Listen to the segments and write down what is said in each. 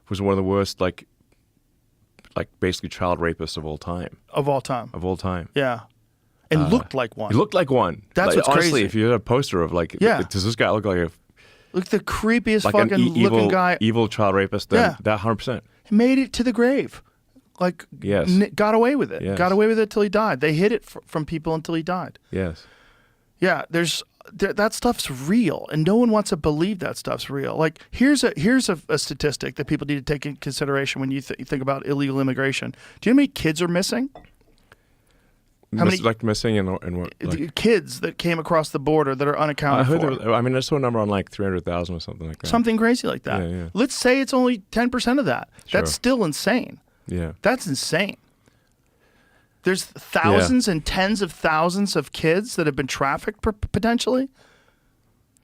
was one of the worst, like basically child rapists of all time. Of all time. Of all time. Yeah. And looked like one. He looked like one. That's like, what's honestly, crazy. If you had a poster of like, does this guy look like a the creepiest like fucking looking guy. Evil child rapist. Then that 100%. He made it to the grave. Like, got away with it. Yes. Got away with it till he died. They hid it from people until he died. Yes. Yeah, that stuff's real, and no one wants to believe that stuff's real. Like, here's a statistic that people need to take into consideration when you think about illegal immigration. Do you know how many kids are missing? How many like missing and what? Like, kids that came across the border that are unaccounted for? I mean, I saw a number on like 300,000 or something like that. Something crazy like that. Yeah. Let's say it's only 10% of that. Sure. That's still insane. Yeah. That's insane. There's thousands and tens of thousands of kids that have been trafficked potentially.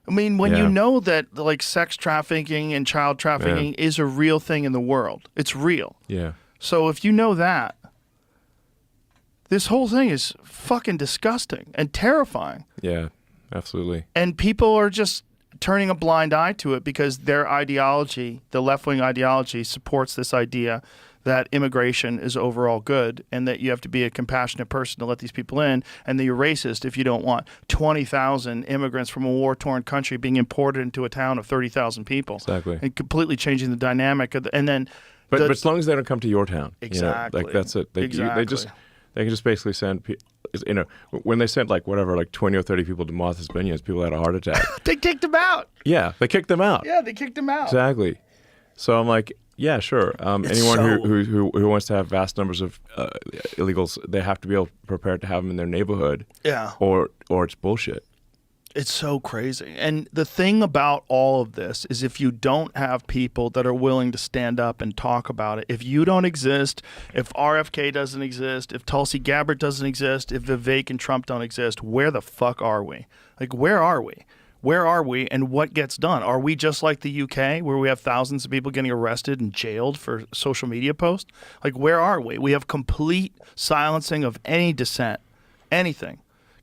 I mean, when you know that like sex trafficking and child trafficking is a real thing in the world, it's real. Yeah. So if you know that, this whole thing is fucking disgusting and terrifying. Yeah, absolutely. And people are just turning a blind eye to it because their ideology, the left-wing ideology, supports this idea that immigration is overall good and that you have to be a compassionate person to let these people in, and that you're racist if you don't want 20,000 immigrants from a war-torn country being imported into a town of 30,000 people. Exactly. And completely changing the dynamic of and then but as long as they don't come to your town. Exactly. You know, like that's it. They can just basically send, when they sent like 20 or 30 people to Martha's Vineyards, people had a heart attack. They kicked them out. Yeah, they kicked them out. Yeah, they kicked them out. Exactly. So I'm like, yeah, sure. Anyone who wants to have vast numbers of illegals, they have to be prepared to have them in their neighborhood. Yeah. Or it's bullshit. It's so crazy. And the thing about all of this is if you don't have people that are willing to stand up and talk about it, if you don't exist, if RFK doesn't exist, if Tulsi Gabbard doesn't exist, if Vivek and Trump don't exist, where the fuck are we? Like, where are we? Where are we and what gets done? Are we just like the UK where we have thousands of people getting arrested and jailed for social media posts? Like, where are we? We have complete silencing of any dissent, anything.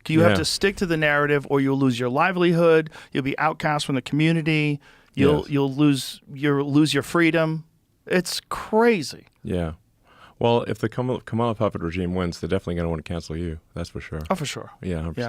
You have to stick to the narrative or you'll lose your livelihood. You'll be outcast from the community. You'll lose your freedom. It's crazy. Yeah. Well, if the Kamala puppet regime wins, they're definitely going to want to cancel you. That's for sure. Oh, for sure. Yeah, 100%. Yeah.